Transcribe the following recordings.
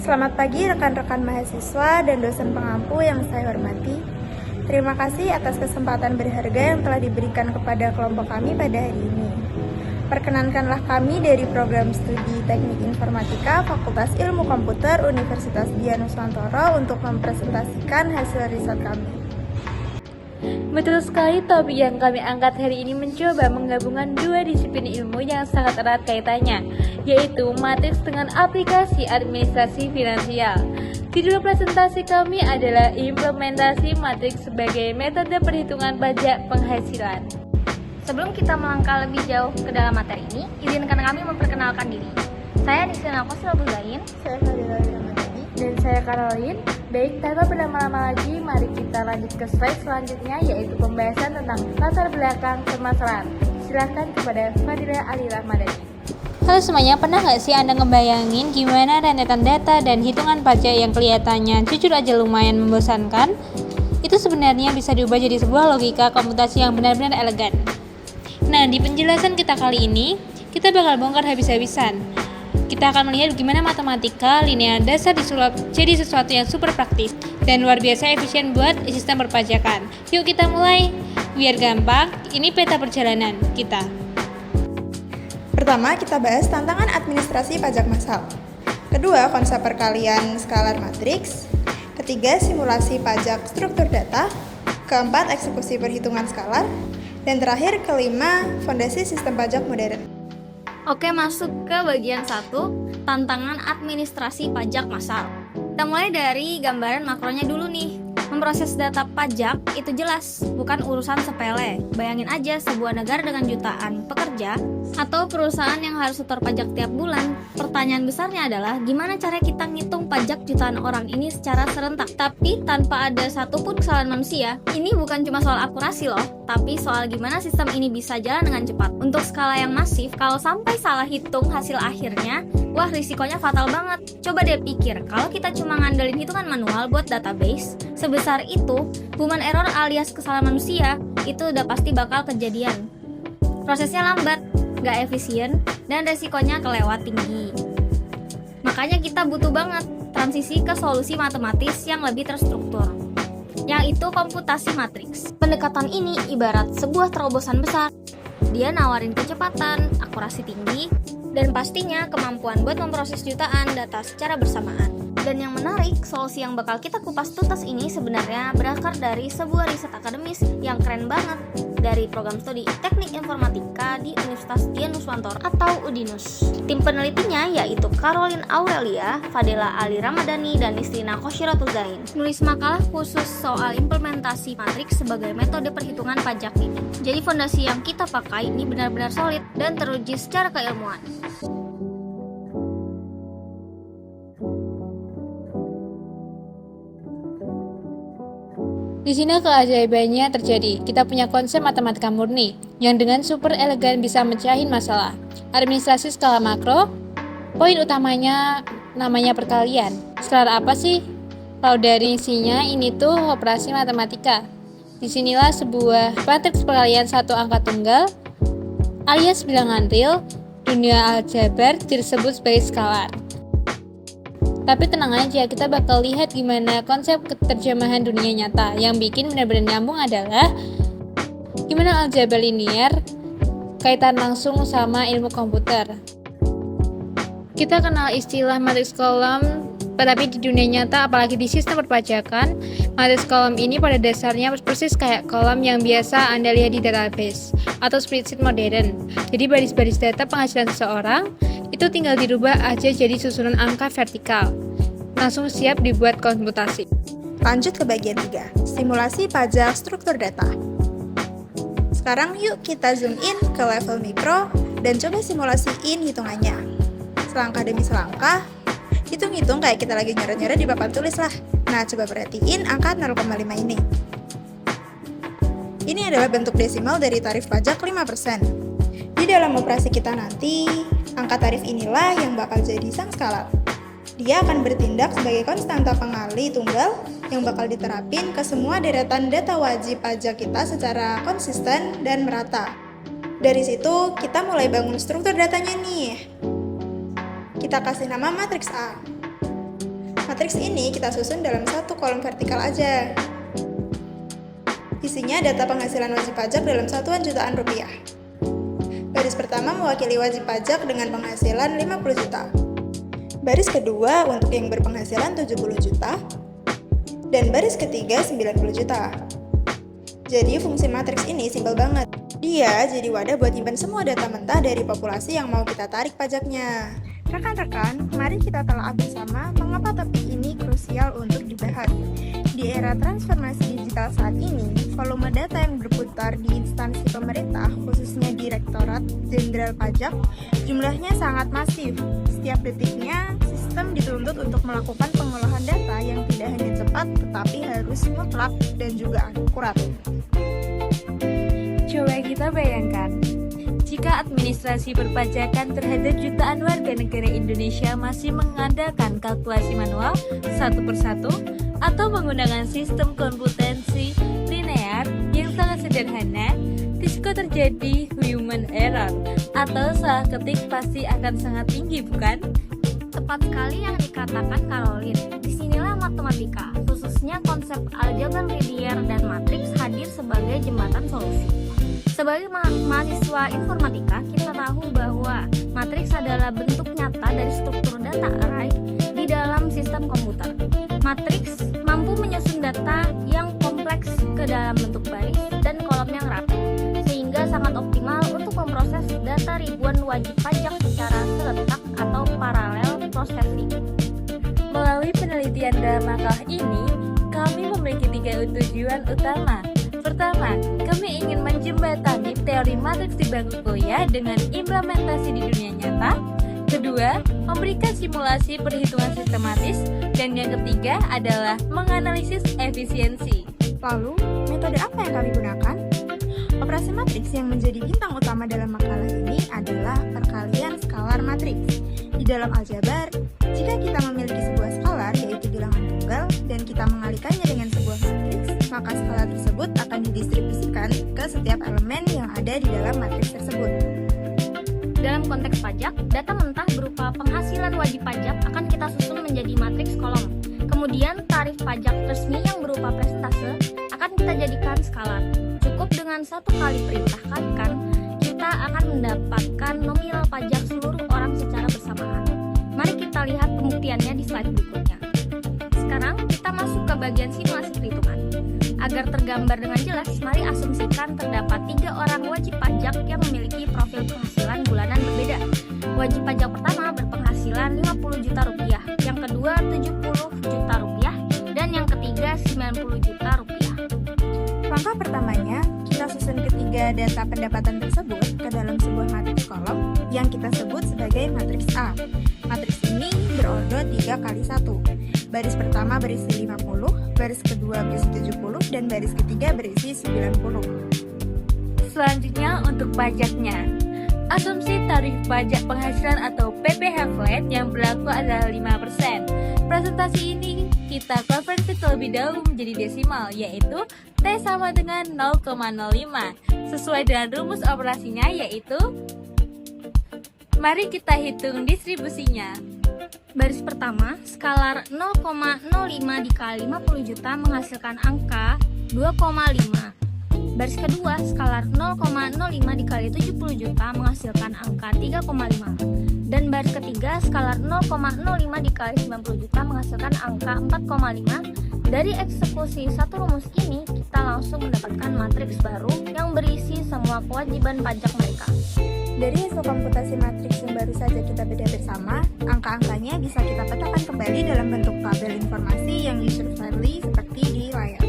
Selamat pagi rekan-rekan mahasiswa dan dosen pengampu yang saya hormati. Terima kasih atas kesempatan berharga yang telah diberikan kepada kelompok kami pada hari ini. Perkenankanlah kami dari program studi Teknik Informatika Fakultas Ilmu Komputer Universitas Dianuswantoro untuk mempresentasikan hasil riset kami. Betul sekali, topik yang kami angkat hari ini mencoba menggabungkan dua disiplin ilmu yang sangat erat kaitannya, yaitu matriks dengan aplikasi administrasi finansial. Judul presentasi kami adalah implementasi matriks sebagai metode perhitungan pajak penghasilan. Sebelum kita melangkah lebih jauh ke dalam materi ini, izinkan kami memperkenalkan diri. Saya Nisina Kosrobuzain. Saya Fadila Ramadhani. Dan saya Caroline. Baik, tanpa berlama-lama lagi, mari kita lanjut ke slide selanjutnya, yaitu pembahasan tentang latar belakang permasalahan. Silahkan kepada Fadila Ali Ramadhani. Halo semuanya, pernah nggak sih Anda ngebayangin gimana rentetan data dan hitungan pajak yang kelihatannya jujur aja lumayan membosankan? Itu sebenarnya bisa diubah jadi sebuah logika komputasi yang benar-benar elegan. Nah, di penjelasan kita kali ini, kita bakal bongkar habis-habisan. Kita akan melihat gimana matematika linear dasar disulap jadi sesuatu yang super praktis dan luar biasa efisien buat sistem perpajakan. Yuk kita mulai. Biar gampang, ini peta perjalanan kita. Pertama, kita bahas tantangan administrasi pajak massal. Kedua, konsep perkalian skalar matriks. Ketiga, simulasi pajak struktur data. Keempat, eksekusi perhitungan skalar. Dan terakhir, kelima, fondasi sistem pajak modern. Oke, masuk ke bagian 1, tantangan administrasi pajak massal. Kita mulai dari gambaran makronya dulu nih. Memproses data pajak itu jelas, bukan urusan sepele. Bayangin aja sebuah negara dengan jutaan pekerja atau perusahaan yang harus setor pajak tiap bulan. Pertanyaan besarnya adalah gimana cara kita ngitung pajak jutaan orang ini secara serentak, tapi tanpa ada satupun kesalahan manusia. Ini bukan cuma soal akurasi loh, tapi soal gimana sistem ini bisa jalan dengan cepat. Untuk skala yang masif, kalau sampai salah hitung hasil akhirnya, wah risikonya fatal banget. Coba deh pikir, kalau kita cuma ngandelin hitungan manual buat database, sebesar itu, human error alias kesalahan manusia, itu udah pasti bakal kejadian. Prosesnya lambat, gak efisien, dan resikonya kelewat tinggi. Makanya kita butuh banget transisi ke solusi matematis yang lebih terstruktur, yaitu komputasi matriks. Pendekatan ini ibarat sebuah terobosan besar. Dia nawarin kecepatan, akurasi tinggi, dan pastinya kemampuan buat memproses jutaan data secara bersamaan. Dan yang menarik, solusi yang bakal kita kupas tuntas ini sebenarnya berakar dari sebuah riset akademis yang keren banget dari program studi Teknik Informatika di Universitas Dianuswantoro atau UDINUS. Tim penelitinya yaitu Caroline Aurelia, Fadila Ali Ramadhani, dan Nistina Kosrobuzain nulis makalah khusus soal implementasi matriks sebagai metode perhitungan pajak ini. Jadi fondasi yang kita pakai ini benar-benar solid dan teruji secara keilmuan. Di sini keajaibannya terjadi. Kita punya konsep matematika murni yang dengan super elegan bisa mecahin masalah. Administrasi skala makro, poin utamanya namanya perkalian. Skalar apa sih? Kalau dari isinya ini tuh operasi matematika. Disinilah sebuah matriks perkalian satu angka tunggal alias bilangan real, dunia aljabar disebut sebagai skalar. Tapi tenang aja, kita bakal lihat gimana konsep keterjemahan dunia nyata. Yang bikin benar-benar nyambung adalah gimana aljabar linear kaitan langsung sama ilmu komputer. Kita kenal istilah matriks kolom, tetapi di dunia nyata, apalagi di sistem perpajakan, matriks kolom ini pada dasarnya persis kayak kolom yang biasa Anda lihat di database atau spreadsheet modern. Jadi baris-baris data penghasilan seseorang itu tinggal dirubah aja jadi susunan angka vertikal. Langsung siap dibuat komputasi. Lanjut ke bagian 3, simulasi pajak struktur data. Sekarang yuk kita zoom in ke level mikro dan coba simulasiin hitungannya. Selangkah demi selangkah, hitung-hitung kayak kita lagi nyoret-nyoret di papan tulis lah. Nah, coba perhatiin angka 0,5 ini. Ini adalah bentuk desimal dari tarif pajak 5%. Di dalam operasi kita nanti, angka tarif inilah yang bakal jadi sang skalar. Dia akan bertindak sebagai konstanta pengali tunggal yang bakal diterapin ke semua deretan data wajib pajak kita secara konsisten dan merata. Dari situ, kita mulai bangun struktur datanya nih. Kita kasih nama matriks A. Matriks ini kita susun dalam satu kolom vertikal aja. Isinya data penghasilan wajib pajak dalam satuan jutaan rupiah. Baris pertama mewakili wajib pajak dengan penghasilan 50 juta. Baris kedua untuk yang berpenghasilan 70 juta. Dan baris ketiga 90 juta. Jadi fungsi matriks ini simpel banget. Dia jadi wadah buat nyimpan semua data mentah dari populasi yang mau kita tarik pajaknya. Rekan-rekan, mari kita telah bersama mengapa topik ini krusial untuk dibahas. Di era transformasi digital saat ini, volume data yang berputar di instansi pemerintah, khususnya Direktorat Jenderal Pajak, jumlahnya sangat masif. Setiap detiknya, sistem dituntut untuk melakukan pengolahan data yang tidak hanya cepat, tetapi harus mutlak dan juga akurat. Coba kita bayangkan, jika administrasi perpajakan terhadap jutaan warga negara Indonesia masih mengandalkan kalkulasi manual satu persatu atau menggunakan sistem komputensi linear yang sangat sederhana, risiko terjadi human error atau salah ketik pasti akan sangat tinggi, bukan? Tepat sekali yang dikatakan Caroline. Disinilah matematika, khususnya konsep aljabar linear dan matriks hadir sebagai jembatan solusi. Sebagai mahasiswa informatika, kita tahu bahwa matriks adalah bentuk nyata dari struktur data array di dalam sistem komputer. Matriks mampu menyusun data yang kompleks ke dalam bentuk baris dan kolom yang rapi, sehingga sangat optimal untuk memproses data ribuan wajib pajak secara serentak atau paralel processing. Melalui penelitian dalam makalah ini, kami memiliki 3 tujuan utama. Pertama, kami ingin menjembatani teori matriks di bangku kuliah dengan implementasi di dunia nyata. Kedua, memberikan simulasi perhitungan sistematis. Dan yang ketiga adalah menganalisis efisiensi. Lalu, metode apa yang kami gunakan? Operasi matriks yang menjadi bintang utama dalam makalah ini adalah perkalian skalar matriks. Di dalam aljabar, jika kita memiliki sebuah skalar yaitu bilangan tunggal dan kita mengalikannya dengan sebuah matriks, maka skalar tersebut akan didistribusikan ke setiap elemen yang ada di dalam matriks tersebut. Dalam konteks pajak, data mentah berupa penghasilan wajib pajak akan kita susun menjadi matriks kolom. Kemudian tarif pajak resmi yang berupa persentase akan kita jadikan skalar. Cukup dengan satu kali perintah kalikan, kita akan mendapatkan nominal pajak seluruh orang secara bersamaan. Mari kita lihat pembuktiannya di slide berikutnya. Sekarang kita masuk ke bagian simulasi perhitungan. Agar tergambar dengan jelas, mari asumsikan terdapat 3 orang wajib pajak yang memiliki profil penghasilan bulanan berbeda. Wajib pajak pertama berpenghasilan 50 juta rupiah, yang kedua 70 juta rupiah, dan yang ketiga 90 juta rupiah. Langkah pertamanya, kita susun ketiga data pendapatan tersebut ke dalam sebuah matriks kolom yang kita sebut sebagai matriks A. Matriks ini berordo 3 kali 1. Baris pertama berisi 50, baris kedua berisi 70, dan baris ketiga berisi 90. Selanjutnya untuk pajaknya. Asumsi tarif pajak penghasilan atau PPh flat yang berlaku adalah 5%. Presentasi ini kita konversi terlebih dahulu menjadi desimal, yaitu T sama dengan 0,05. Sesuai dengan rumus operasinya yaitu, mari kita hitung distribusinya. Baris pertama, skalar 0,05 dikali 50 juta menghasilkan angka 2,5. Baris kedua, skalar 0,05 dikali 70 juta menghasilkan angka 3,5. Dan baris ketiga, skalar 0,05 dikali 90 juta menghasilkan angka 4,5. Dari eksekusi satu rumus ini, kita langsung mendapatkan matriks baru yang berisi semua kewajiban pajak mereka. Dari hasil komputasi matriks yang baru saja kita bedah bersama, angka-angkanya bisa kita petakan kembali dalam bentuk tabel informasi yang user-friendly seperti di layar.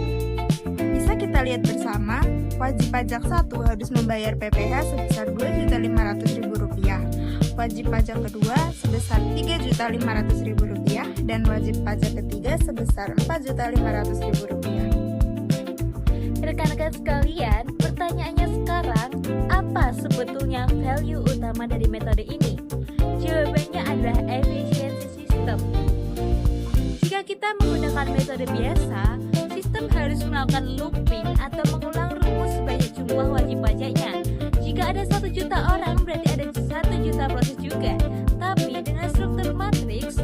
Bisa kita lihat bersama, wajib pajak 1 harus membayar PPh sebesar Rp2.500.000, wajib pajak kedua sebesar Rp3.500.000, dan wajib pajak ketiga sebesar Rp4.500.000. Rekan-rekan sekalian, pertanyaannya sekarang, apa sebetulnya value utama dari metode ini? Jawabannya adalah efisiensi sistem. Jika kita menggunakan metode biasa, sistem harus melakukan looping atau mengulang rumus sebanyak jumlah wajib pajaknya. Jika ada 1 juta orang, berarti ada 1 juta proses juga. Tapi dengan struktur matriks,